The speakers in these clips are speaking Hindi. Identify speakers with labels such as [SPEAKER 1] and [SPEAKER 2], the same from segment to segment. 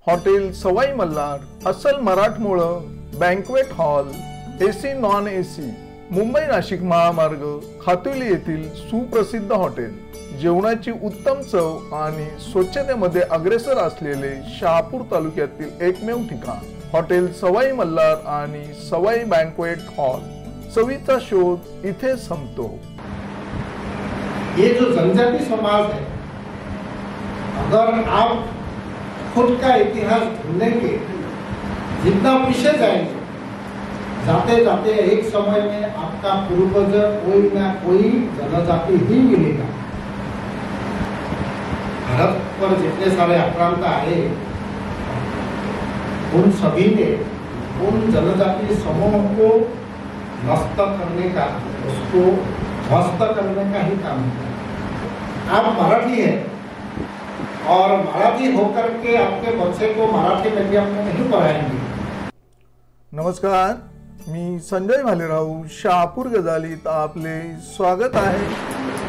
[SPEAKER 1] हॉटेल सवाई मल्हार अस्सल मराठमोळं banquet hall AC non AC Mumbai Nashik महामार्ग खातुली येथील सुप्रसिद्ध हॉटेल जेवणाची उत्तम चव आणि स्वच्छतेमध्ये अग्रेसर असलेले शहापूर तालुक्यातील एकमेव ठिकाण हॉटेल सवाई मल्हार आणि सवाई बँक्वेट हॉल। चवीचा शोध इथे संपतो।
[SPEAKER 2] ये जो जनजाति समाज है, अगर आप खुद का इतिहास ढूंढेंगे, जितना पीछे जाएंगे, जाते जाते एक समय में आपका पूर्वज कोई ना कोई जनजाति ही मिलेगा। भारत पर जितने सारे आक्रांत आए, उन सभी ने उन जनजाति समूह को नष्ट करने का, उसको ध्वस्त करने का ही काम किया। आप मराठी हैं और मराठी होकर के आपके बच्चे को मराठी मीडियम में नहीं पढ़ाएंगे।
[SPEAKER 1] नमस्कार, मी संजय भालेराव शहापूर गजालीत आपले स्वागत आहे।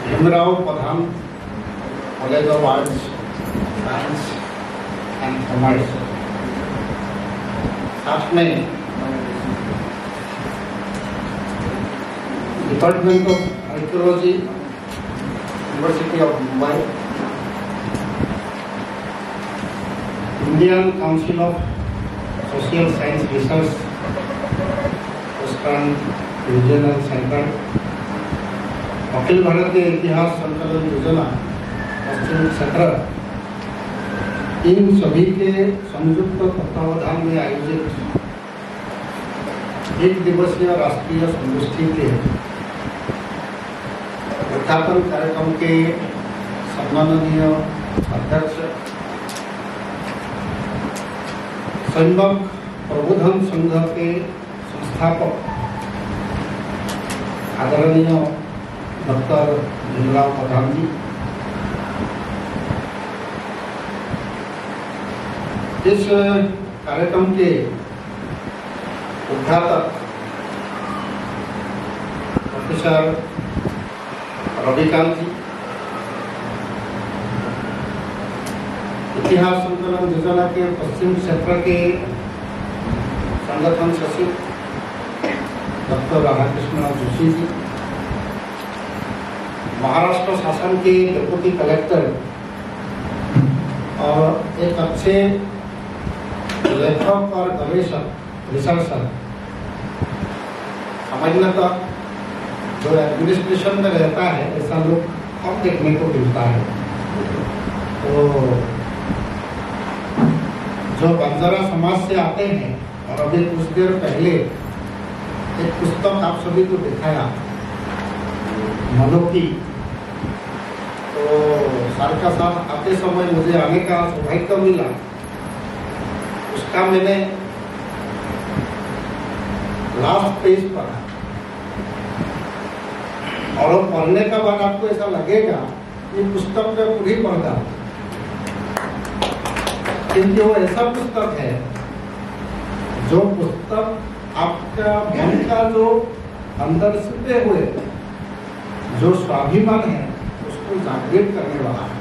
[SPEAKER 2] Bhimrao Pradhan college of arts science and commerce, साथ में department of archaeology, university of Mumbai, Indian council of social science research western regional centre, Akhil Bharatiya Itihas Sankalan Yojana पश्चिम क्षेत्र, इन सभी के संयुक्त तत्वावधान में आयोजित एक दिवसीय राष्ट्रीय संगोष्ठी के उद्घाटन कार्यक्रम के सम्माननीय अध्यक्ष संबक प्रबोधन संघ के संस्थापक आदरणीय डॉक्टर भीमराव प्रधान जी, इस कार्यक्रम के उद्घाटक प्रोफेसर रविकांत जी, इतिहास संकलन योजना के पश्चिम क्षेत्र के संगठन सचिव डॉक्टर राधाकृष्ण जोशी जी, महाराष्ट्र शासन के डेप्यूटी कलेक्टर और एक अच्छे लेखक और गवेषक रिसर्चर, सामान्यतः जो एडमिनिस्ट्रेशन में रहता है ऐसा लोग कम देखने को मिलता है। तो जो बंजारा समाज से आते हैं और अभी कुछ देर पहले एक पुस्तक आप सभी को दिखाया मनो की, तो साल का साल आते समय मुझे आने का सौभाग्य मिला। उसका मैंने लास्ट पेज पढ़ा और पढ़ने का बाद आपको ऐसा लगेगा कि पुस्तक में पूरी पढ़ गया, क्योंकि वो ऐसा पुस्तक है जो पुस्तक आपका मन का जो अंदर छिपे हुए जो स्वाभिमान है उसको जागृत करने वाला है।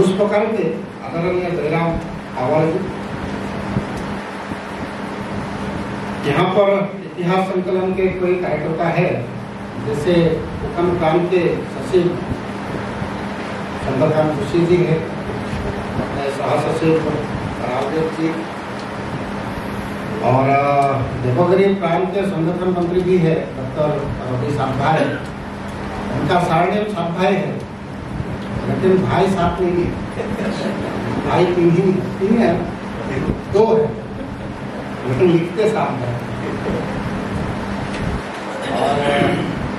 [SPEAKER 2] उस प्रकार के आदरणीय जयराम आवाज यहाँ पर इतिहास संकलन के कोई कार्यकर्ता है, जैसे उपन प्रांत के सचिव चंद्रकांत जोशी जी है, सह सचिव रावदेव जी, और देवगिरी प्रांत के संगठन मंत्री भी है डॉक्टर रवि सामभाई। उनका सारनेम सामभाई है, लेकिन भाई साथ नहीं है, भाई तीन है, दो है, लेकिन लिखते साथ है। और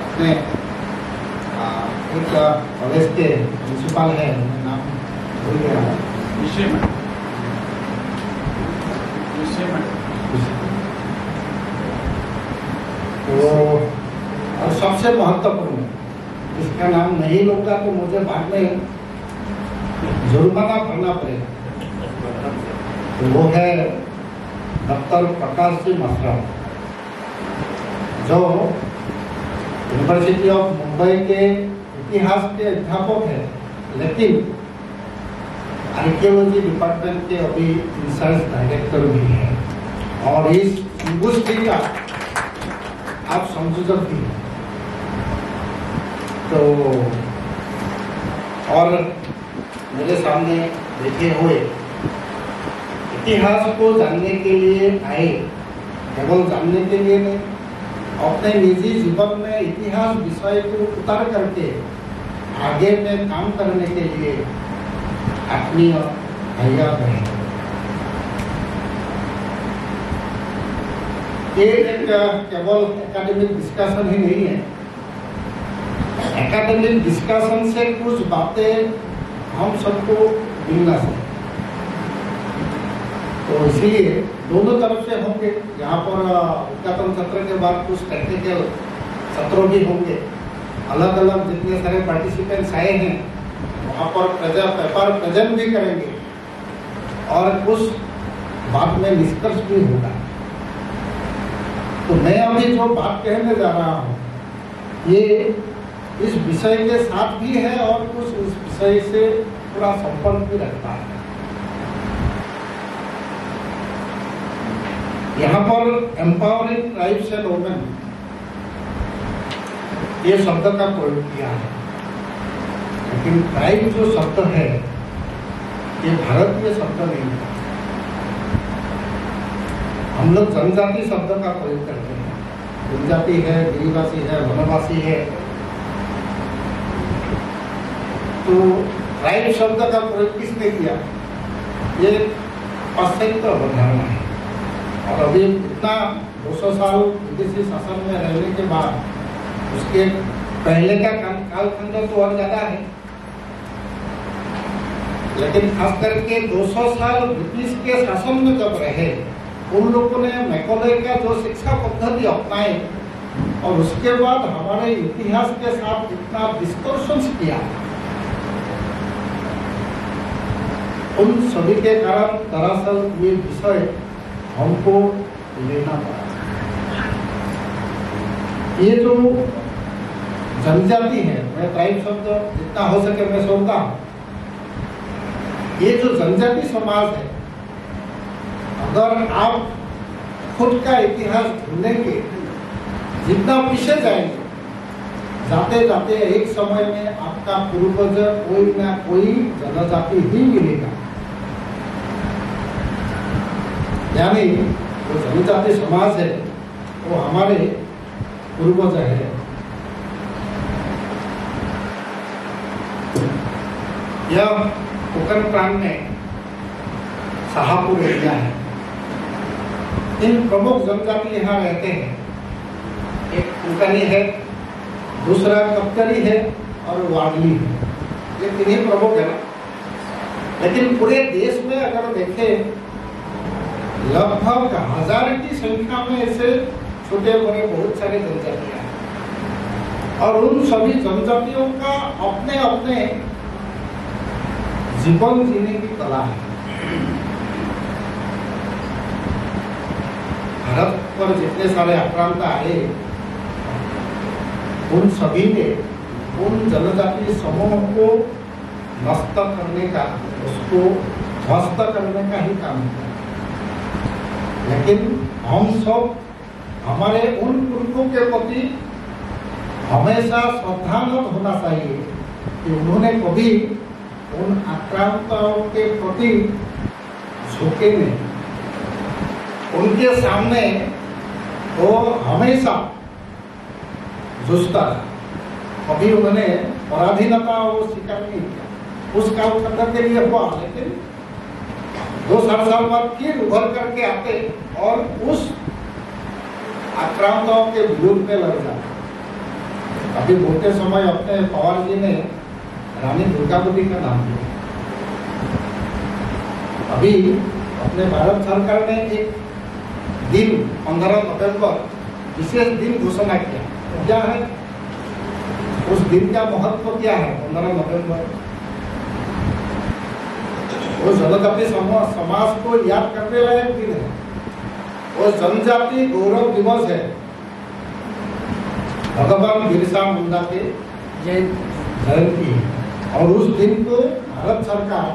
[SPEAKER 2] अपने एक कॉलेज के प्रिंसिपल है, नाम भूल गया, तो और सबसे महत्वपूर्ण, इसका नाम नहीं लूंगा तो मुझे बाद में जुर्माना भरना पड़ेगा, तो वो है डॉक्टर प्रकाश जी मसरा, जो यूनिवर्सिटी ऑफ मुंबई के इतिहास के अध्यापक है, लेकिन आर्कियोलॉजी डिपार्टमेंट के अभी इंचार्ज डायरेक्टर भी हैं और इस यूनिवर्सिटी का आप संयोजक भी हैं। तो और मेरे सामने बैठे हुए इतिहास को जानने के लिए आए, केवल जानने के लिए नहीं, अपने निजी जीवन में इतिहास विषय को उतार करके आगे में काम करने के लिए आत्मीय भैया बहन, ये एक केवल एकेडमिक डिस्कशन ही नहीं है। एकेडमिक डिस्कशन से कुछ बातें हम सबको मिलना चाहिए, तो इसलिए दोनों तरफ से होंगे। यहाँ पर उद्घाटन सत्र के बाद कुछ टेक्निकल सत्र भी होंगे, अलग अलग जितने सारे पार्टिसिपेंट्स आए हैं वहाँ पर पेपर प्रेजेंट भी करेंगे और कुछ बाद में निष्कर्ष भी होगा। तो मैं अभी जो बात कहने जा रहा हूँ ये इस विषय के साथ भी है और कुछ इस विषय से पूरा संपर्क भी रखता है। यहाँ पर एम्पावरिंग ट्राइब्स एंड वुमेन ये शब्द का प्रयोग किया है, लेकिन ट्राइब जो शब्द है ये भारतीय शब्द नहीं है। हम लोग जनजाति शब्द का प्रयोग करते हैं, जनजाति है, गिरिवासी है, वनवासी है। तो ट्राइब शब्द का प्रयोग किसने किया? ये पाश्चात्य अवधारणा है और अभी इतना 200 साल विदेशी शासन में रहने के बाद उसके पहले का कालखंड तो और ज्यादा है, लेकिन खास करके 200 साल ब्रिटिश के शासन में जब रहे उन लोगों ने मैकॉले का जो शिक्षा पद्धति अपनाई और उसके बाद हमारे इतिहास के साथ इतना डिस्टॉर्शंस किया, उन सभी के कारण दरअसल ये विषय हमको लेना पड़ा। ये जो जनजाति है, मैं ट्राइब शब्द जितना हो सके मैं सोचता हूँ, ये जो जनजाति समाज है, अगर आप खुद का इतिहास ढूंढेंगे, जितना पीछे जाएंगे, जाते जाते एक समय में आपका पूर्वज कोई ना कोई जनजाति ही मिलेगा। यानी जो जनजाति समाज है वो हमारे पूर्वज है। यह कोकण प्रांत में शाहपुर एरिया है। इन प्रमुख जनजाति यहाँ रहते हैं, एक कोंकणी है, दूसरा कपकरी है और वागली है। ये तीन प्रमुख है ना, लेकिन पूरे देश में अगर देखें लगभग 1000 की संख्या में ऐसे छोटे बड़े बहुत सारे जनजातियां हैं और उन सभी जनजातियों का अपने अपने जीवन जीने की कला है। भारत पर जितने सारे आक्रांत आए उन सभी ने उन जनजातीय समूहों को नष्ट करने का, उसको ध्वस्त करने का ही काम किया। लेकिन हम सब हमारे उन पुरखों के प्रति हमेशा श्रद्धानत होना चाहिए कि उन्होंने कभी उन आक्रांतों के प्रति झुके नहीं, उनके सामने वो हमेशा जूझता रहा, कभी उन्होंने पराधीनता वो स्वीकार नहीं किया। उस कालखंड के लिए हुआ, लेकिन 2-4 साल बाद फिर उभर करके आते और उस आक्रांताओं के विरोध में लड़ जाते। अभी बोलते समय अपने पवार जी ने रानी दुर्गावती का नाम लिया। अभी अपने भारत सरकार ने एक दिन 15 नवंबर विशेष दिन घोषणा किया। क्या है उस दिन का महत्व? क्या है 15 नवंबर? वो जनजाति समाज को याद करने वाला एक दिन है, वो जनजाति गौरव दिवस है। भगवान बिरसा मुंडा के जयंती है और उस दिन को भारत सरकार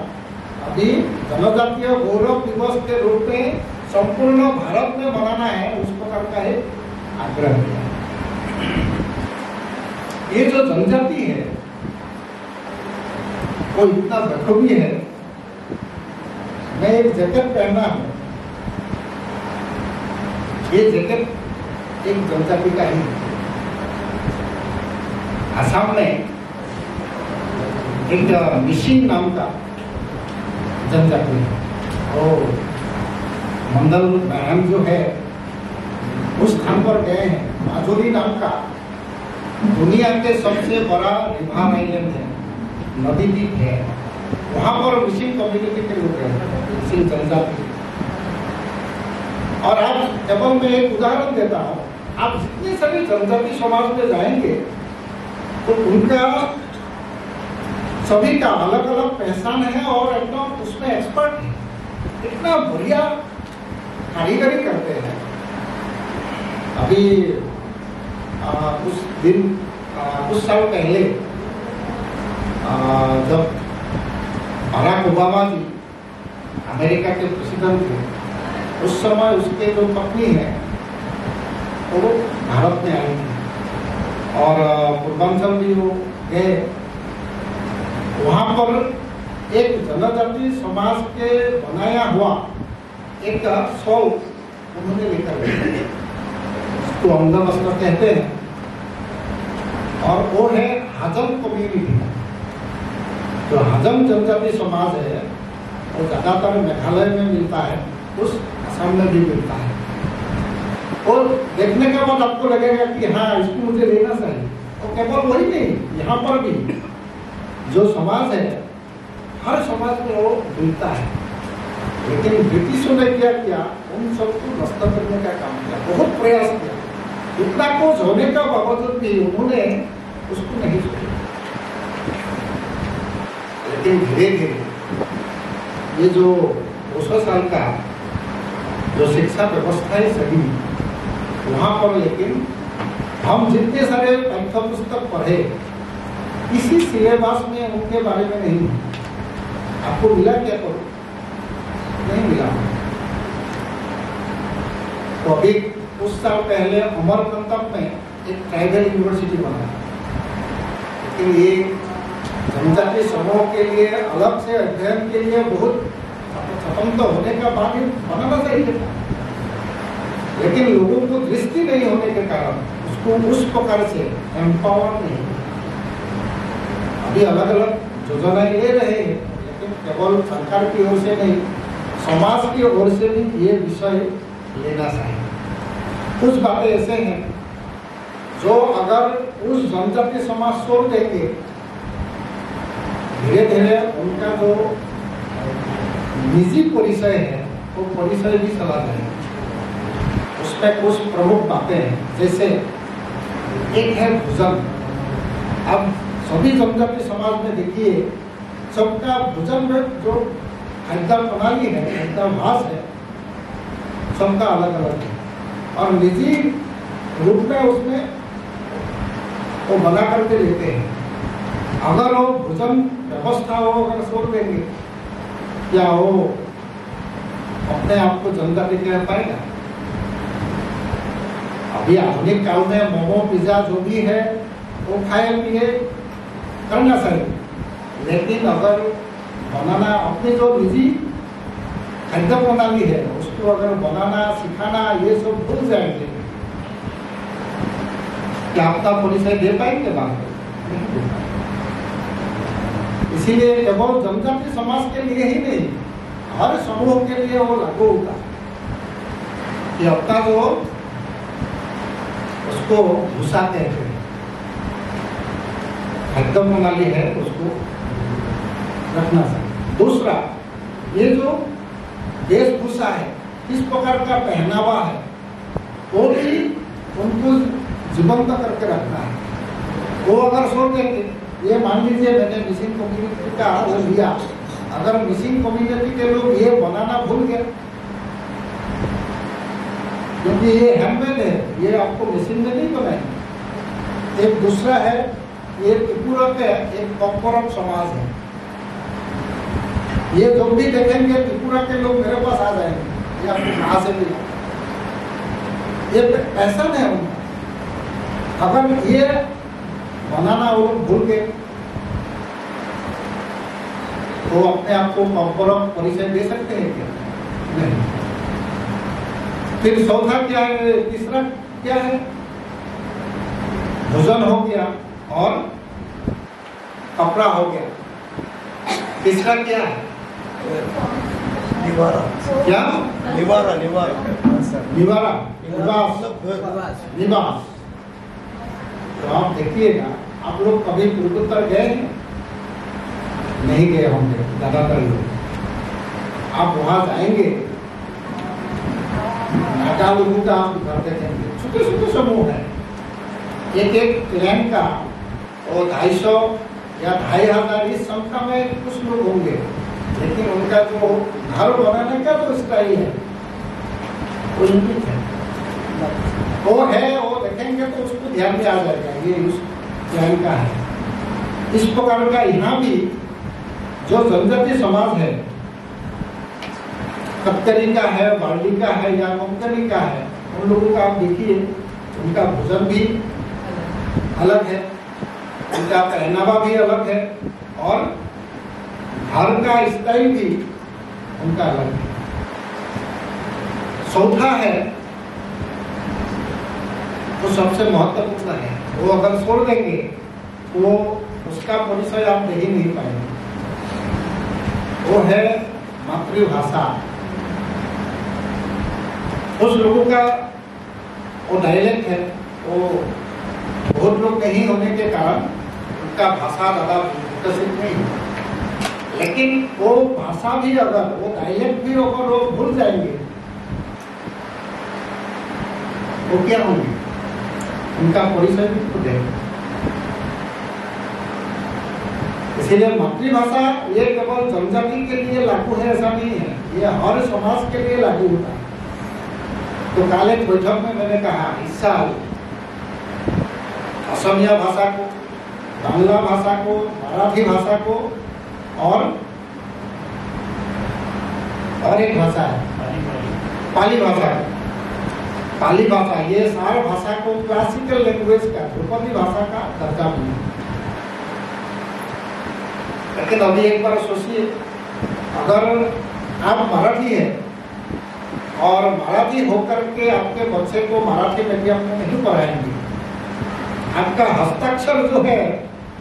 [SPEAKER 2] अभी जनजातीय गौरव दिवस के रूप में संपूर्ण भारत में मनाना है, उस प्रकार का एक आग्रह किया। ये जो जनजाति है वो इतना बखूबी है। मैं एक जैकेट पहना हूँ, ये जैकेट एक जनजाति का ही है। असम में एक मिसिंग नाम का जनजाति है, और मंडल मैम जो है उस स्थान पर गए हैं। माजुली नाम का दुनिया के सबसे बड़ा रिवर आइलैंड है, नदी द्वीप है, वहाँ पर मिसिंग कम्युनिटी के लोग हैं, मिसिंग जनजाति। और आज केवल मैं एक उदाहरण देता हूँ, आप जितने सभी जनजाति समाज में जाएंगे तो उनका सभी का अलग अलग पहचान है और एकदम उसमें एक्सपर्ट है, इतना बढ़िया कारीगरी करते हैं। अभी कुछ साल पहले जब बराक ओबामा जी अमेरिका के प्रेसिडेंट थे, उस समय उसके जो पत्नी है वो भारत में आई थी और पूर्वांचल भी वो गए। वहाँ पर एक जनजाति समाज के बनाया हुआ एक शॉल उन्होंने लेकर गए, उसको अंदर वस्त्र कहते हैं, और वो है हजम कम्युनिटी। जो हजम जनजाति समाज है वो ज्यादातर मेघालय में मिलता है, उस असम में भी मिलता है। और देखने के बाद आपको लगेगा कि हाँ इसको मुझे लेना चाहिए। और केवल वही नहीं, यहाँ पर भी जो समाज है हर समाज में वो मिलता है, लेकिन ब्रिटिशों ने क्या किया, उन सबको नष्ट करने का काम किया, बहुत प्रयास किया। इतना कुछ होने का बावजूद भी उन्होंने उसको नहीं छोड़ा। लेकिन धीरे धीरे ये जो 200 साल का जो शिक्षा व्यवस्था है सभी वहाँ पर, लेकिन हम जितने सारे पाठ्य पुस्तक पढ़े किसी सिलेबस में उनके बारे में नहीं। आपको मिला क्या? करो नहीं मिला। तो अभी कुछ साल पहले अमरकंटक में एक ट्राइबल यूनिवर्सिटी बना, लेकिन ये जनजाति समूह के लिए अलग से अध्ययन के लिए बहुत स्वतंत्र होने का बाद बनाना चाहिए था, लेकिन लोगों को दृष्टि नहीं होने के कारण उसको उस प्रकार से एम्पावर नहीं। अभी अलग अलग योजनाएं ले रहे हैं, लेकिन केवल सरकार की ओर से नहीं, समाज की ओर से भी ये विषय लेना चाहिए। कुछ बातें ऐसे हैं जो अगर उस जनजाति समाज छोड़ देंगे, धीरे धीरे उनका जो निजी परिचय है वो परिचय भी चला जाएगा। उसमें कुछ प्रमुख बातें हैं, जैसे एक है भोजन। अब सभी जनजाति समाज में देखिए सबका भोजन में जो खाद्य प्रणाली है, खाद्याभ्यास है, सबका अलग अलग है, और निजी रूप में उसमें वो बना करके लेते हैं। अगर वो भोजन व्यवस्था हो अगर छोड़ देंगे, क्या वो अपने आप को जनजाति कह पाएगा? अभी आधुनिक काल में मोमो पिज्जा जो भी है वो खाए पिए करना चाहिए, लेकिन अगर बनाना अपनी जो निजी खाद्य प्रणाली है उसको अगर बनाना सिखाना ये सब भूल जाएंगे, क्या अपना परिचय दे पाएंगे? बात इसीलिए केवल जनजाति समाज के लिए ही नहीं, हर समूह के लिए वो लागू होता है कि अपना जो उसको भूसा कहते हैं, खाद्य प्रणाली है उसको रखना चाहिए। दूसरा, ये जो वेशभूषा है, किस प्रकार का पहनावा है, वो भी उनको जीवंत करके रखना है। वो अगर छोड़ देंगे, ये मान लीजिए मैंने मिसिंग कम्युनिटी का वो लिया, अगर मिसिंग कम्युनिटी के लोग ये बनाना भूल गए, क्योंकि ये हैंडमेड है, ये आपको मशीन में नहीं बनाएंगे। एक दूसरा है, ये त्रिपुरा के एक कॉर्पोरेट समाज है, ये जो भी देखेंगे त्रिपुरा के लोग मेरे पास आ जाएंगे, ये आपको कहाँ से मिला, ये पैसा नहीं उनका। अगर ये बनाना वो लोग भूल गए तो अपने आप को कॉर्पोरेट परिचय दे सकते हैं क्या? नहीं। फिर चौथा क्या है, तीसरा क्या है? भोजन हो गया और कपड़ा हो गया। तीसरा क्या है?
[SPEAKER 3] निवारा।
[SPEAKER 2] क्या?
[SPEAKER 3] निवारा निवारा
[SPEAKER 2] निवारा, निवास। तो आप देखिएगा, आप लोग कभी पूर्वोत्तर गए हैं? नहीं गए होंगे ज्यादातर लोग। आप वहां जाएंगे, नाटा लोगों का आप घर देखेंगे, छोटे छोटे समूह है, एक एक क्लैन का और 250 या 2500 इस संख्या में कुछ लोग होंगे, लेकिन उनका जो घर बनाने का जो स्टाइल है वो यूनिक है। वो है, वो देखेंगे तो उसको ध्यान में आ जाएगा, ये उस क्लैन का है। इस प्रकार का यहाँ भी जो जनजातीय समाज है, कत्करी का है, बार्डी का है या कोंकणी का है, उन लोगों का आप देखिए, उनका भोजन भी अलग है, उनका पहनावा भी अलग है और घर का स्टाइल भी उनका अलग है। चौथा है, वो सबसे महत्वपूर्ण है, वो अगर छोड़ देंगे तो उसका परिचय आप दे ही नहीं पाएंगे। वो है मातृभाषा। उस लोगों का वो डायलेक्ट है, वो बहुत लोग नहीं होने के कारण उनका भाषा ज्यादा विकसित नहीं है, लेकिन वो भाषा भी अगर, वो डायलेक्ट भी अगर वो भूल जाएंगे वो क्या होंगे, उनका परिचय भी खुद है। इसीलिए मातृभाषा ये केवल जनजाति के लिए लागू है ऐसा नहीं है, ये हर समाज के लिए लागू होता है। तो कल एक बैठक में मैंने कहा, इस साल असमिया भाषा को, बांग्ला भाषा को, मराठी भाषा को और एक भाषा है पाली भाषा। पाली भाषा, ये सारे भाषा को क्लासिकल लैंग्वेज का, ध्रुपदी भाषा का दर्जा मिला। लेकिन अभी एक बार सोचिए, अगर आप मराठी है और मराठी होकर के आपके बच्चे को मराठी मीडियम में नहीं पढ़ाएंगे, आपका हस्ताक्षर जो है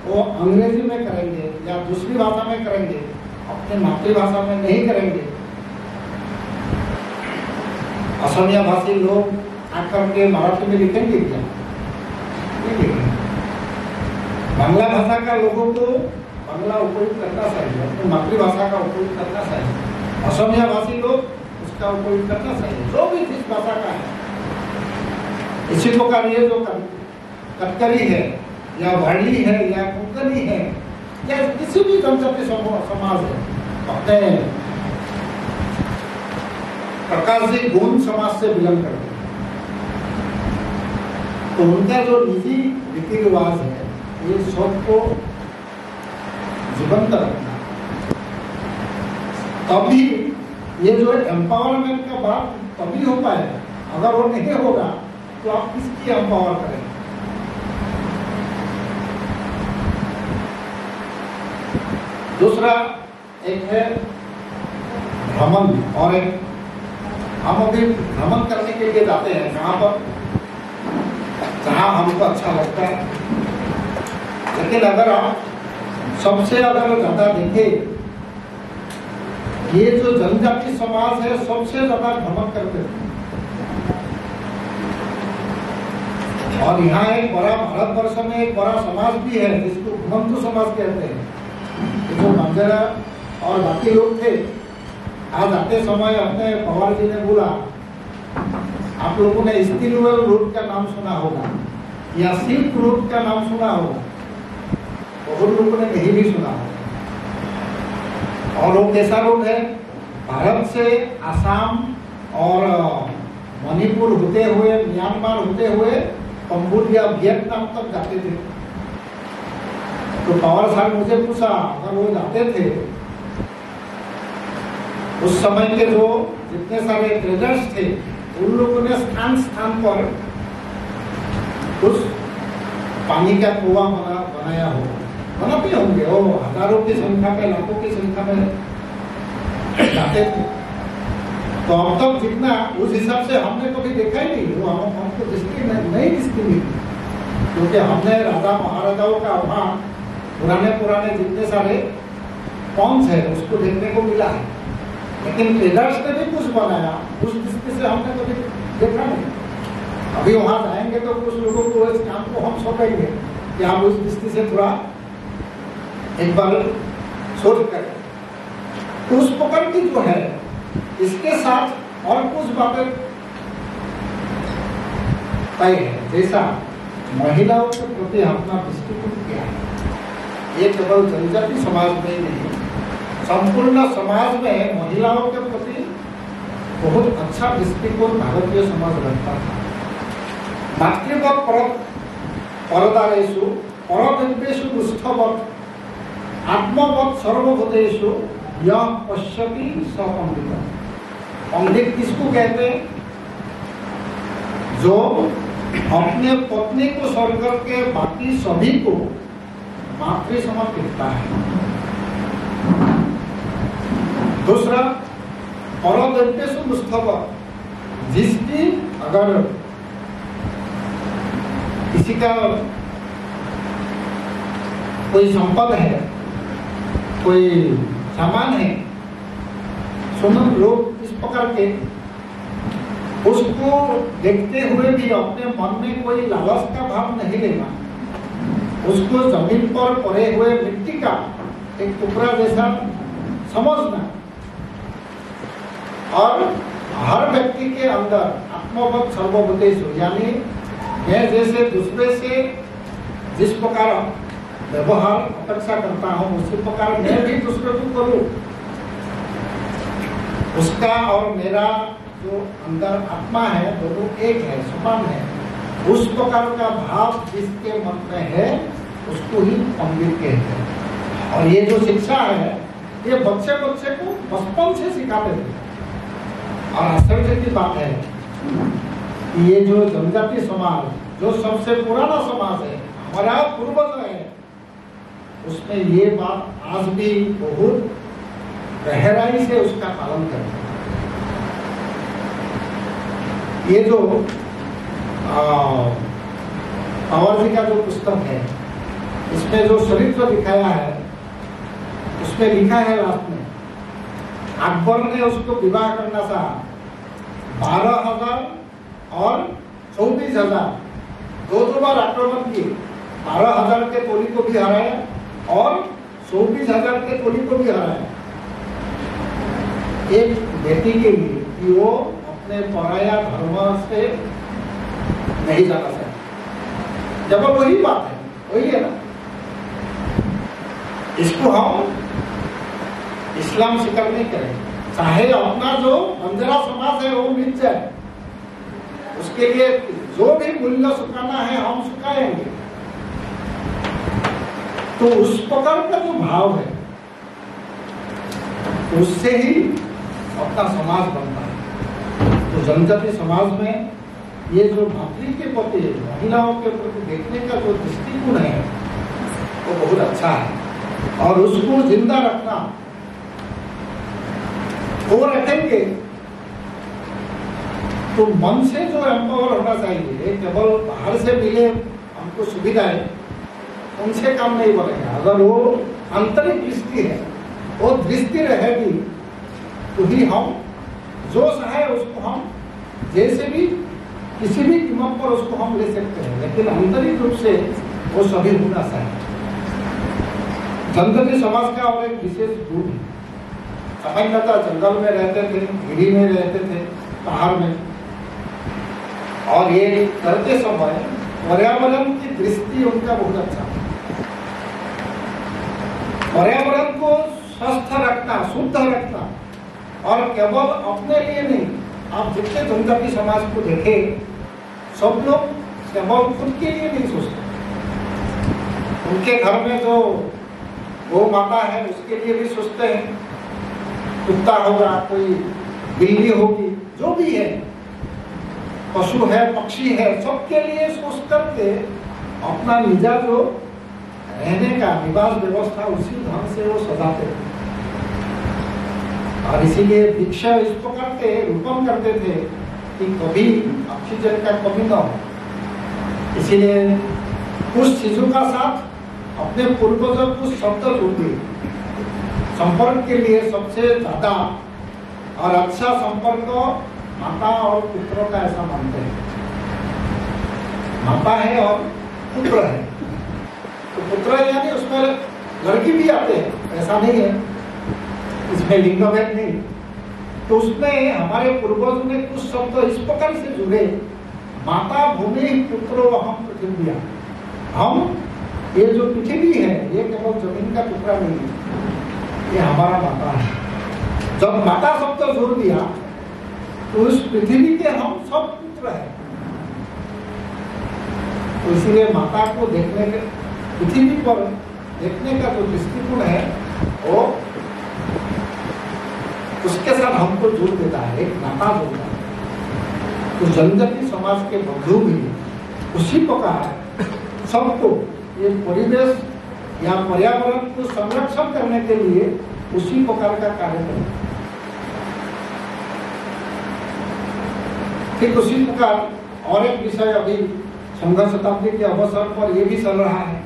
[SPEAKER 2] वो अंग्रेजी में करेंगे या दूसरी भाषा में करेंगे, अपनी मातृभाषा में नहीं करेंगे। असमिया भाषी लोग आकर के मराठी में लिखेंगे क्या? नहीं लिखेंगे। बांग्ला भाषा का लोगों को बांग्ला उपयोग करना चाहिए, अपनी मातृभाषा का उपयोग करना चाहिए। असमिया भाषी लोग उसका उपयोग करना चाहिए, जो भी जिस भाषा का है। इसी प्रकार ये जो कटकरी है या वाड़ी है या कोंकणी है या किसी भी जनजातीय समाज है, अपने प्रकाशी गुण समाज से बिलोंग करते हैं, तो उनका जो निजी रीति रिवाज है ये सबको जीवंत रखना, तभी ये जो एम्पावरमेंट का बात तभी हो पाएगा। अगर वो नहीं होगा तो आप किसकी एम्पावर करेंगे? दूसरा एक है भ्रमण, और एक हम अभी भ्रमण करने के लिए जाते हैं जहाँ हमको अच्छा लगता है। लेकिन अगर आप सबसे अगर ज्यादा देखें, ये जो जनजाति समाज है सबसे ज्यादा भ्रमण करते हैं। और यहाँ एक बड़ा, भारतवर्ष में एक बड़ा समाज भी है जिसको घुमंतु समाज कहते हैं। जो बंजारा और बाकी लोग थे, आज आते समय अपने पवार जी ने बोला, आप लोगों ने स्टीलवेल रूट का नाम सुना होगा या सिल्क रूट का नाम सुना होगा, बहुत लोगों ने नहीं भी सुना होगा। और वो कैसा रूट है? भारत से आसाम और मणिपुर होते हुए, म्यांमार होते हुए कंबोडिया, वियतनाम तक जाते थे। तो पवार साहब मुझे पूछा, अगर वो जाते थे उस समय के जो जितने सारे ट्रेडर्स थे उन लोगों ने स्थान स्थान पर उस पानी का कुआं बनाया हो, बनाते होंगे, वो हजारों की संख्या में, लाखों की संख्या में जाते थे। तो अब तक जितना उस हिसाब से हमने कभी देखा ही नहीं, वो हमको दृष्टि नहीं दिखती नहीं, क्योंकि हमने राजा महाराजाओं का वहाँ पुराने जितने सारे पॉन्ड्स है उसको देखने को मिला है, लेकिन ट्रेडर्स ने भी कुछ बनाया उस दृष्टि से हमने कभी देखा नहीं। अभी वहाँ जाएंगे तो कुछ लोगों को इस काम को हम सौंपेंगे कि आप उस दृष्टि से थोड़ा एक बार सोच करें। तो उस प्रकार की जो है इसके साथ और कुछ बातें तय है, जैसा महिलाओं के प्रति अपना दृष्टिकोण क्या है। ये केवल जनजाति समाज में ही नहीं, संपूर्ण समाज में महिलाओं के प्रति बहुत अच्छा दृष्टिकोण भारतीय समाज रखता था। मातृवत परदारेषु परदिव्येषु दुष्टवत आत्मवत सर्वभूतेषु यह पश्यति स पंडित। पंडित किसको कहते हैं? जो अपने पत्नी को छोड़ करके बाकी सभी को मातृ समझ दिखता है। दूसरा परदिव्येषु दुष्टवत, जिसकी अगर किसी का कोई संपद है, कोई सामान है, सुनो लोग इस प्रकार के उसको देखते हुए भी अपने मन में कोई लालच का भाव नहीं लेना, उसको जमीन पर पड़े हुए मिट्टी का एक टुकड़ा जैसा समझना, और हर व्यक्ति के अंदर आत्मवत सर्वभूतेषु, यानी मैं जैसे दूसरे से जिस प्रकार व्यवहार अपेक्षा करता हूँ उसी प्रकार मैं भी दूसरे को करूँ। उसका और मेरा जो अंदर आत्मा है दोनों एक है, समान है। उस प्रकार का भाव जिसके मन में है उसको ही पंडित कहते हैं। और ये जो शिक्षा है ये बच्चे को बचपन से सिखाते थे। और आश्चर्य की बात है ये जो जनजाति समाज जो सबसे पुराना समाज है, हमारा पूर्वज है, उसमें ये बात आज भी बहुत गहराई से उसका पालन करते हैं। ये जो पवार जी का जो पुस्तक है इसमें जो चरित्र दिखाया है उसमें लिखा है लास्ट में अकबर ने उसको विवाह करना था 12,000 और 24,000 दो बार आक्रमण किए। 12,000 के टोली को भी हराया और 24,000 के टोली को भी हराया, एक बेटी के लिए कि वो अपने पराया धर्म से नहीं जाना चाहती। जब वही बात है, वही है ना, इसको हम इस्लाम स्वीकार नहीं करें, चाहे अपना जो बंजारा समाज है वो मिट जाए, उसके लिए जो भी मूल्य चुकाना है हम चुकाएंगे। तो उस प्रकार का जो भाव है उससे ही अपना समाज बनता है। तो जनजाति समाज में ये जो भातृ के प्रति महिलाओं के प्रति देखने का जो दृष्टिकोण है वो बहुत अच्छा है, और उसको जिंदा रखना वो रखेंगे तो मन से जो एम्पावर होना चाहिए, केवल बाहर से मिले हमको सुविधाएं उनसे काम नहीं बनेगा। अगर वो आंतरिक दृष्टि है, वो दृष्टि रहेगी तो ही हम जो चाहे उसको हम जैसे भी किसी भी कीमत पर उसको हम ले सकते हैं, लेकिन आंतरिक रूप से वो सभी होना चाहिए। जनजाति समाज का और एक विशेष गुण है, सामान्यतः जंगल में रहते थे, गिरी में रहते थे, पहाड़ में, और ये करते समय पर्यावरण की दृष्टि उनका बहुत अच्छा है। पर्यावरण को स्वस्थ रखना, शुद्ध रखना, और केवल अपने लिए नहीं, आप जितने जनजाति समाज को देखें सब लोग केवल खुद के लिए नहीं सोचते, उनके घर में जो गौ माता है उसके लिए भी सोचते हैं, कुत्ता होगा, कोई बिल्ली होगी, जो भी है, पशु है, पक्षी है, सबके लिए सोच करके अपना निजा जो रहने का निवास व्यवस्था उसी ढंग से वो सजाते थे। और इसीलिए वृक्ष इस प्रकार के रोपण करते थे कि कभी ऑक्सीजन का कमी न हो। इसीलिए कुछ चीजों का साथ अपने पूर्वजों कुछ शब्द जुड़ दिए। संपर्क के लिए सबसे ज्यादा और अच्छा संपर्क माता और पुत्रों का ऐसा मानते हैं। माता है और पुत्र है, तो पुत्र यानी उसमें लड़की भी आते हैं, ऐसा नहीं है, इसमें लिंग भेद नहीं। तो उसमें हमारे पूर्वजों ने कुछ शब्द इस प्रकार से जुड़े, माता भूमि पुत्रो हम पृथ्वी। हम ये जो पृथ्वी है ये केवल जमीन का टुकड़ा नहीं है, ये हमारा माता है। जब माता शब्द जोड़ दिया तो उस पृथ्वी के हम सब पुत्र हैं। तो इसीलिए माता को देखने के, पृथ्वी पर देखने का जो दृष्टिकोण है वो उसके साथ हमको जोड़ देता है, एक नाता जोड़ता है। तो जनजाति समाज के बंधु भी उसी प्रकार सबको ये परिवेश या पर्यावरण को संरक्षण करने के लिए उसी प्रकार का कार्य करते। ठीक उसी प्रकार और एक विषय अभी संघ शताब्दी के अवसर पर यह भी चल रहा है,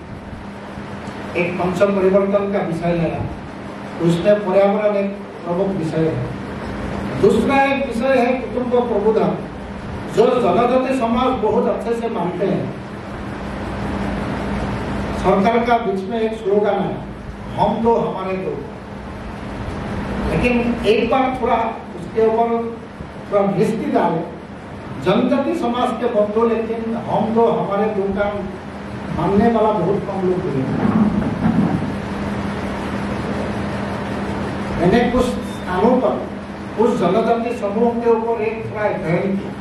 [SPEAKER 2] एक पंचम परिवर्तन का विषय है, उसमें पर्यावरण एक प्रमुख विषय है। दूसरा एक विषय है कुटुंब प्रबोधन, जो जनजाति समाज बहुत अच्छे से मानते हैं। सरकार का बीच में एक स्लोगन है, हम दो हमारे दो। लेकिन एक बार थोड़ा उसके ऊपर थोड़ा दृष्टि डाले, जनजाति समाज के बंधु लेकिन हम दो हमारे दो का मानने वाला बहुत कम लोग हैं। मैंने कुछ स्थानों पर उस जनजाति समूह के ऊपर एक थोड़ा अध्ययन किया।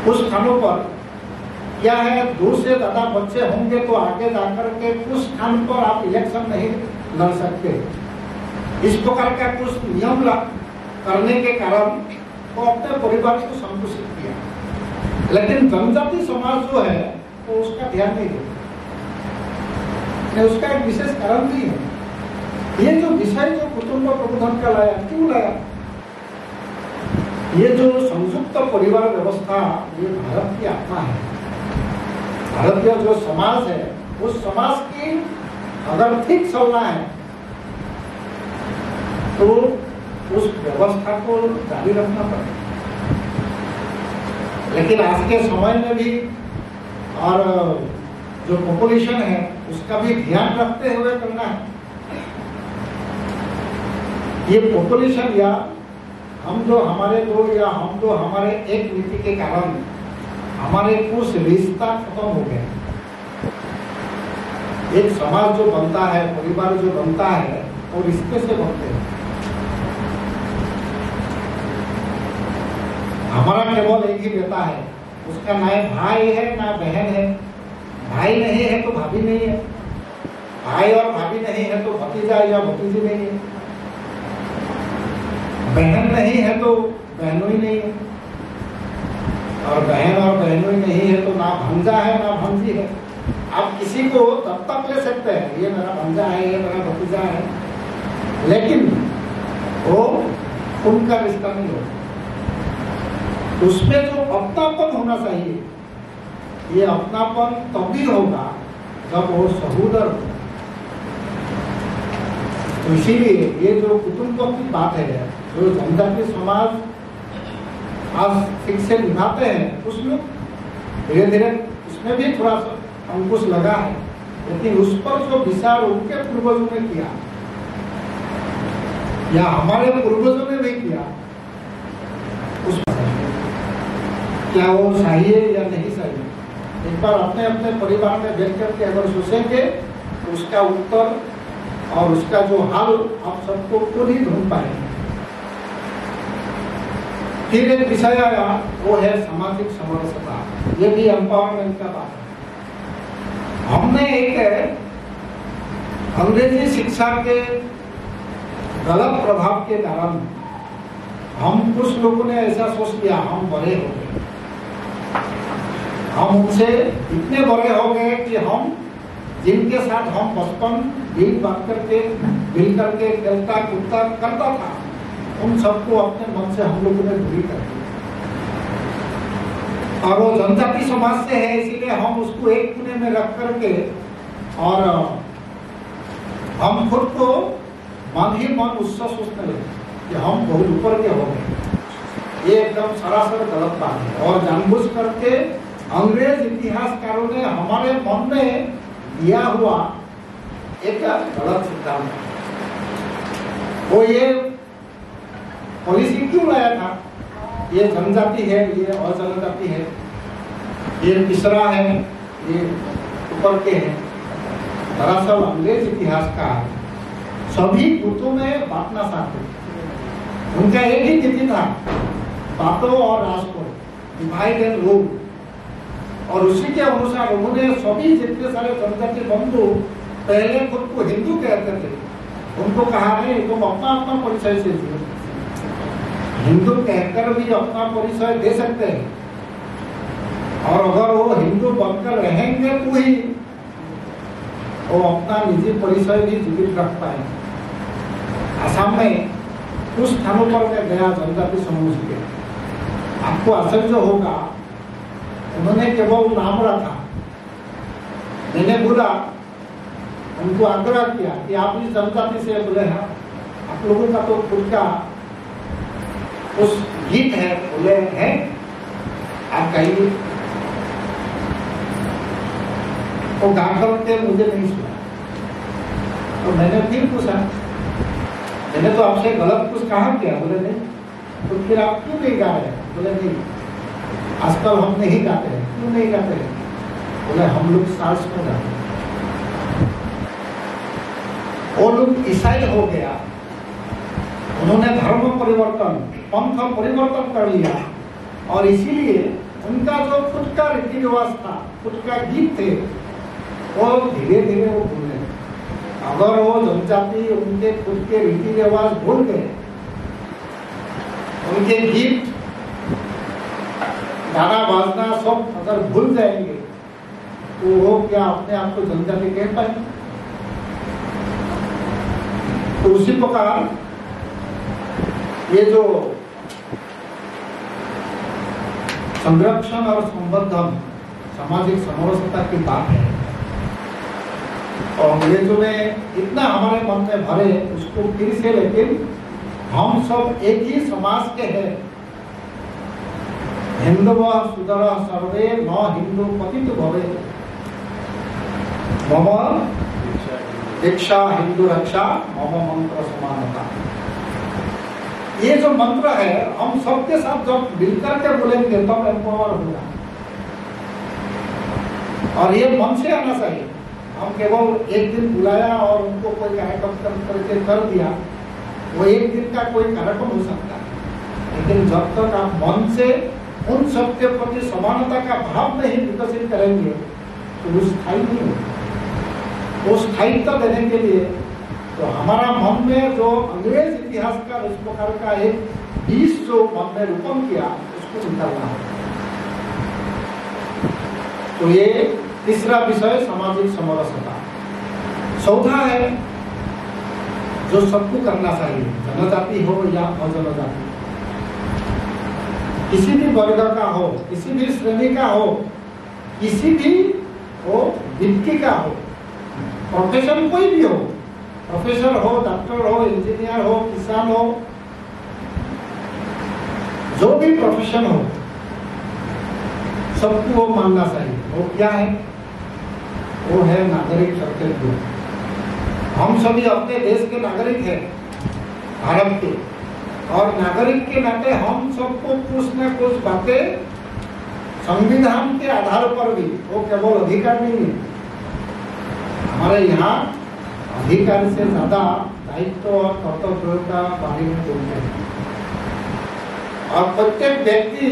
[SPEAKER 2] कुछ स्थानों पर क्या है, 2 से ज्यादा बच्चे होंगे तो आगे जाकर के कुछ स्थान पर आप इलेक्शन नहीं लड़ सकते। इस प्रकार का कुछ नियम करने के कारण वो अपने परिवार को संकुचित किया। लेकिन जनजाति समाज जो है वो उसका ध्यान नहीं देता। उसका एक विशेष कारण भी है। ये जो विषय जो कुटुंब प्रबोधन का लाया, क्यों लाया? ये जो संयुक्त परिवार व्यवस्था ये भारत की आत्मा है। भारतीय जो समाज है उस समाज की अगर ठीक चलना है तो उस व्यवस्था को जारी रखना पड़ेगा। लेकिन आज के समय में भी और जो पॉपुलेशन है उसका भी ध्यान रखते हुए करना है। ये पॉपुलेशन या हम जो हमारे दो या हम जो हमारे एक नीति के कारण हमारे कुछ रिश्ता खत्म हो गए। एक समाज जो बनता है, परिवार जो बनता है वो रिश्ते से बनते हैं। हमारा केवल एक ही बेटा है, उसका ना भाई है ना बहन है। भाई नहीं है तो भाभी नहीं है, भाई और भाभी नहीं है तो भतीजा या भतीजी नहीं है, बहन नहीं है तो बहनोई नहीं है, और बहन और बहनोई नहीं है तो ना भंजा है ना भंजी है। आप किसी को दत्तक ले सकते हैं, ये मेरा भंजा है, ये मेरा भतीजा है, लेकिन वो उनका रिश्ता नहीं होता। उसमें जो अपनापन होना चाहिए, ये अपनापन तभी होगा जब वो सहोदर हो। तो इसीलिए ये जो कुटुंब की बात है, जो जनजाति समाज आज ठीक से निभाते हैं, उसमें धीरे धीरे उसमें भी थोड़ा सा अंकुश लगा है। लेकिन उस पर जो विचार उनके पूर्वजों ने किया या हमारे पूर्वजों ने नहीं किया, क्या वो चाहिए या नहीं चाहिए, एक बार अपने अपने परिवार में बैठ करके अगर सोचेंगे तो उसका उत्तर और उसका जो हल आप सबको खुद ही ढूंढ पाएंगे। फिर एक विषय आया, वो है सामाजिक समरसता। ये भी एम्पावरमेंट का बात है। हमने एक अंग्रेजी शिक्षा के गलत प्रभाव के कारण हम कुछ लोगों ने ऐसा सोच लिया हम बड़े हो गए, हम उनसे इतने बड़े हो गए कि हम जिनके साथ हम बचपन मिल करके खेलता कूदता करता था, उन सबको अपने मन से हम लोगों ने दूरी कर दी। और वो जनजाति समाज से है, इसीलिए हम उसको एक कोने में रख करके और हम खुद को मन ही मन उससे सोचने लगे कि हम बहुत ऊपर के हो गए। ये एकदम सरासर गलत बात है और जानबूझ करके अंग्रेज इतिहासकारों ने हमारे मन में दिया हुआ एक गलत सिद्धांत है। वो ये पॉलिसी क्यों लाया था? ये जनजाति है, ये अजनजाति है, ये पिछड़ा है, ये ऊपर के है। दरअसल अंग्रेज इतिहासकार सभी गुटों में बांटना चाहते थे। उनका एक ही नीति था, बांटो और राज करो, डिवाइड एंड रूल। और उसी के अनुसार उन्होंने सभी जितने सारे जनजाति बंधु पहले खुद को हिंदू कहते थे, उनको कहा नहीं तुम अपना अपना परिचय से जियो। हिंदू कहकर भी अपना परिचय दे सकते हैं, और अगर वो हिंदू बनकर रहेंगे तो ही वो अपना निजी परिचय भी जीवित रख पाएंगे। असम में कुछ स्थानों पर मैं गया जनजाति समूह के, आपको आश्चर्य होगा, उन्होंने केवल नाम रखा। मैंने बोला, उनको आग्रह किया कि आप इस जनजाति से, बोले हाँ, आप लोगों का तो खुद का उस गीत है, बोले हैं, आप कहिए। वो गा करके मुझे नहीं सुना, तो मैंने फिर पूछा, मैंने तो आपसे गलत कुछ कहा क्या? बोले नहीं। तो फिर आप क्यों नहीं गा रहे? बोले नहीं, आजकल हम नहीं गाते हैं। क्यों नहीं गाते हैं? बोले हम लोग साल्स में गाते हैं। वो लोग ईसाई हो गया, उन्होंने धर्म परिवर्तन, पंथ परिवर्तन कर लिया, और इसीलिए उनका जो खुद का रीति रिवाज था, खुद का गीत थे, वो धीरे धीरे वो भूलने। अगर वो जनजाति उनके खुद के रीति रिवाज भूल गए, उनके गीत गाना बाजना सब अगर भूल जाएंगे, तो वो क्या अपने आप को जनजाति कह पाएंगे? तो उसी प्रकार ये जो संरक्षण और संवर्धन सामाजिक समरसता की बात है, और अंग्रेजों ने इतना हमारे मन में भरे उसको फिर से, लेकिन हम सब एक ही समाज के हैं। हिंदुव सुधर सर्वे न हिंदू पतित भवे, मम दीक्षा हिंदू रक्षा, मम मंत्र समानता। ये जो मंत्र है, हम सबके साथ जब मिलकर के बोलेंगे तब एम्पावर होगा, और ये मन से आना चाहिए। हम केवल एक दिन बुलाया और उनको कोई कार्यक्रम करके कर दिया, वो एक दिन का कोई कार्यक्रम हो सकता है, लेकिन जब तक आप मन से उन सबके प्रति समानता का भाव नहीं विकसित करेंगे तो वो स्थायी नहीं होगा। वो स्थायित्व देने के लिए तो हमारा मन में जो अंग्रेज इतिहास का इस प्रकार का एक बीज जो मन में रोपण किया, उसको निकालना है। तो ये तीसरा विषय सामाजिक समरसता। चौथा है जो सबको करना चाहिए, जनजाति हो या अजनजाति, किसी भी वर्ग का हो, किसी भी श्रेणी का हो, किसी भी हो, व्यक्ति का हो, प्रोफेशन कोई भी हो, प्रोफेसर हो, डॉक्टर हो, इंजीनियर हो, किसान हो, जो भी प्रोफेशन हो, सबको वो मानना चाहिए। वो क्या है? वो है नागरिक कर्तव्य। हम सभी अपने देश के नागरिक हैं, भारत के, और नागरिक के नाते हम सबको कुछ न कुछ बातें संविधान के आधार पर भी, वो केवल अधिकार नहीं है, हमारे यहाँ अधिकार से ज्यादा दायित्व और कर्तव्य का बारे में बोलते हैं, और प्रत्येक व्यक्ति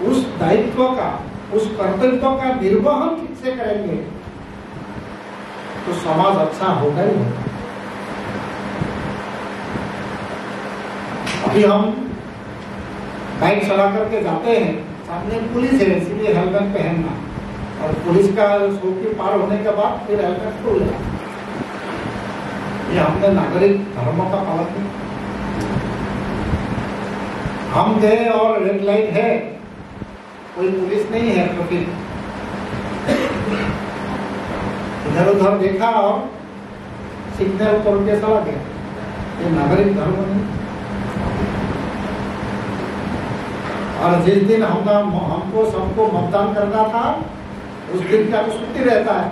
[SPEAKER 2] उस दायित्व का, उस कर्तव्य का निर्वहन ठीक से करेंगे तो समाज अच्छा होगा ही होगा। अभी हम बाइक चला करके जाते हैं, सामने पुलिस है, इसलिए हेलमेट पहनना, और पुलिस का चौकी पार होने के बाद फिर हेलमेट खुल गया। ये हमने नागरिक धर्मों का पालन किया। हम गए और रेड लाइट है, कोई पुलिस नहीं है, ट्रैफिक इधर उधर देखा और सिग्नल तोड़ के चला गया। ये नागरिक धर्म नहीं। और जिस दिन हमको सबको मतदान करना था, उस दिन का तो छुट्टी रहता है,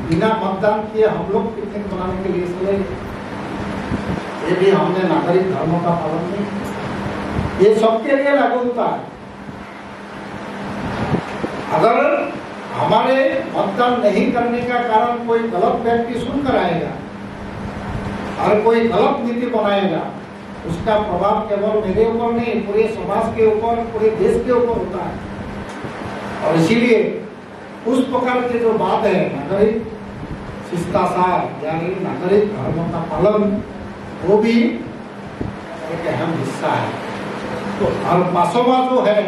[SPEAKER 2] बिना मतदान किए हम लोग पिकनिक मनाने के लिए चले गए। ये भी हमने नागरिक धर्मों का पालन नहीं। ये सबके लिए लागू होता है। अगर हमारे मतदान नहीं करने का कारण कोई गलत व्यक्ति सुनकर आएगा और कोई गलत नीति बनाएगा, उसका प्रभाव केवल मेरे ऊपर नहीं, पूरे समाज के ऊपर, पूरे देश के ऊपर होता है। और इसीलिए उस प्रकार के जो बात है नागरिक शिष्टाचार यानी नागरिक धर्मों का पालन, वो भी एक अहम हिस्सा है। तो और पासोवा जो है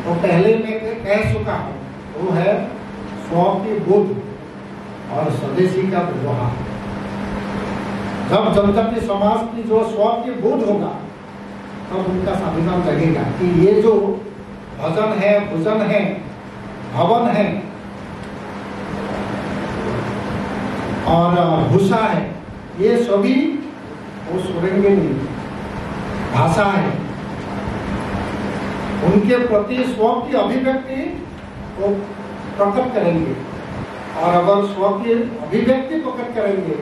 [SPEAKER 2] वो पहले मैं कह चुका हूँ, वो है स्व की बुद्ध और स्वदेशी का व्यवहार। जब जनजाति समाज की जो स्व की बुद्ध होगा, तब उनका स्वाभिमान लगेगा कि ये जो भजन है, भोजन है, भवन है और भूषा है, ये सभी वो सुनेंगे नहीं। भाषा है, उनके प्रति स्व की अभिव्यक्ति वो प्रकट करेंगे, और अगर स्व की अभिव्यक्ति प्रकट करेंगे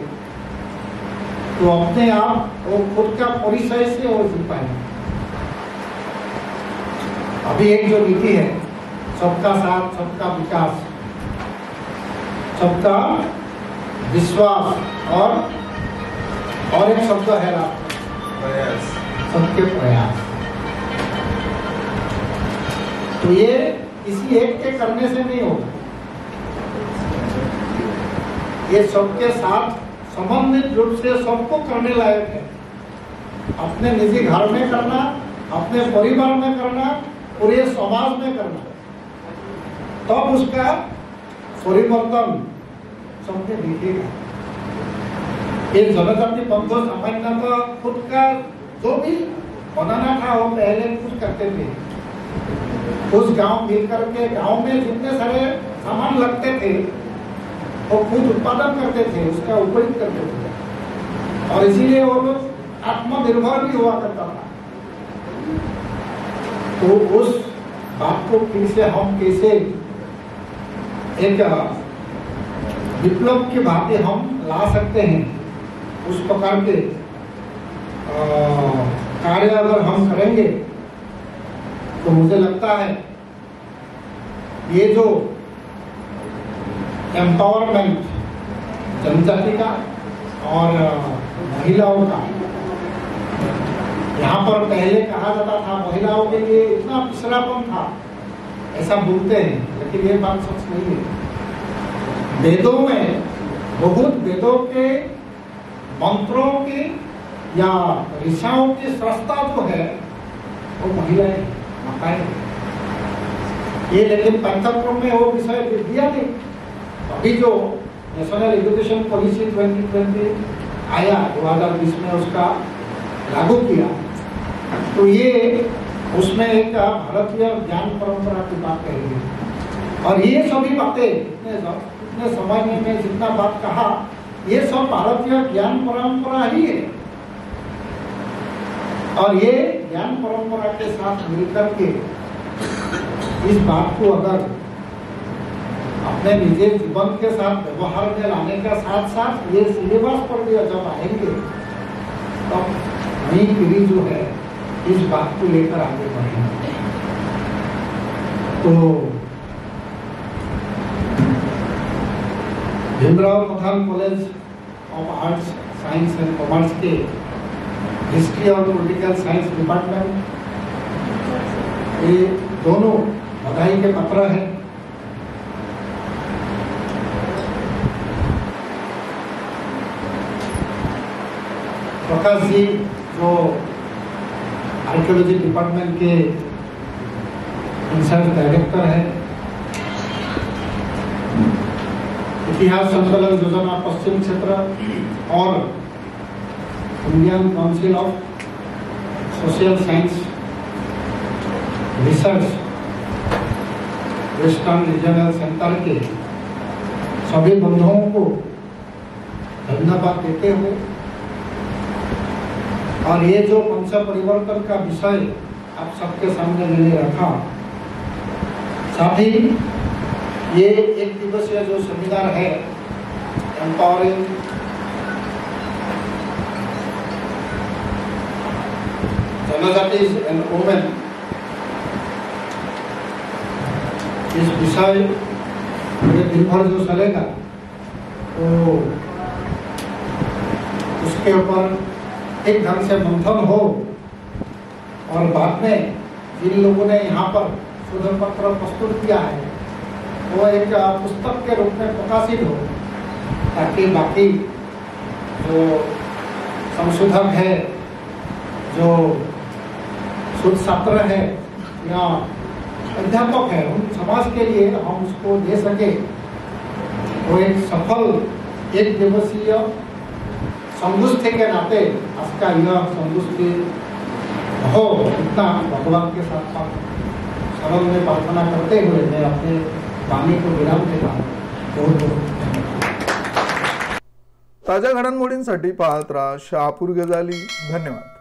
[SPEAKER 2] तो अपने आप वो खुद का परिचय से वो जी पाएंगे। अभी एक जो नीति है, सबका साथ, सबका विकास, सबका विश्वास, और एक शब्द है प्रयास, सबके प्रयास। तो ये किसी एक के करने से नहीं होगा, ये सबके साथ संबंधित रूप से सबको करने लायक है। अपने निजी घर में करना, अपने परिवार में करना, पूरे समाज में करना, तब उसका परिवर्तन सबने दिखेगा। ये जनजाति बंधु सामान्यतः खुद का जो भी बनाना था वो पहले कुछ करते थे। उस गांव मिलकर के गांव में जितने सारे सामान लगते थे वो खुद उत्पादन करते थे, उसका उपयोग करते थे, और इसीलिए वो लोग आत्मनिर्भर भी हुआ करता था। तो उस बात को फिर से हम कैसे एक विप्लव की भांति हम ला सकते हैं, उस प्रकार के कार्य अगर हम करेंगे तो मुझे लगता है ये जो एम्पावरमेंट जनजाति का और महिलाओं का, यहाँ पर पहले कहा जाता था महिलाओं के लिए इतना पिछड़ापन था, ऐसा बोलते हैं, लेकिन ये बात सच नहीं है। वेदों में बहुत वेदों के मंत्रों की या ऋषियों की सृष्टा जो है वो महिलाएं, माताएं हैं। ये लेकिन पाठ्यक्रम में वो विषय दिया नहीं। अभी जो नेशनल एजुकेशन पॉलिसी 2020 आया 2020 में उसका लागू किया, तो ये उसमें एक भारतीय ज्ञान परंपरा की बात कही गई, और ये सभी बातें इतने समय में मैं जितना बात कहा, ये सब भारतीय ज्ञान परंपरा ही है। और ये ज्ञान परंपरा के साथ मिलकर के इस बात को अगर अपने निजी जीवन के साथ व्यवहार में लाने का साथ साथ ये सिलेबस पर भी जब आएंगे, तब नई पीढ़ी जो है इस बात को लेकर आगे बढ़ेंगे। तो Bhimrao Pathan college of arts science and commerce के हिस्ट्री और पॉलिटिकल साइंस डिपार्टमेंट, ये दोनों बधाई के पत्र हैं। प्रकाश जी जो आर्कियोलॉजी डिपार्टमेंट के इंचार्ज डायरेक्टर है, इतिहास संकलन योजना पश्चिम क्षेत्र और Indian council of social science research western regional centre के सभी बंधुओं को धन्यवाद देते हुए, और ये जो पंच परिवर्तन का विषय आप सबके सामने मैंने रखा, साथ ही ये एक दिवसीय जो सेमिनार है एम्पावरिंग जनजाति एंड वुमेन, इस विषय दिन भर जो चलेगा तो उसके ऊपर एक ढंग से मंथन हो, और बाद में जिन लोगों ने यहाँ पर शोध पत्र प्रस्तुत किया है वो एक पुस्तक के रूप में प्रकाशित हो, ताकि बाकी जो संशोधक है, जो शोध छात्र है या अध्यापक है, उन समाज के लिए हम उसको दे सके। वो एक सफल एक दिवसीय संगोष्ठी के नाते आज का यह संगोष्ठी हो, इतना भगवान के साथ साथ शरण में प्रार्थना करते हुए मैं अपने वाणी को विराम देता हूँ। बहुत बहुत
[SPEAKER 1] ताज्या घडामोडींसाठी पाहत राहा शहापूर गजाली। धन्यवाद।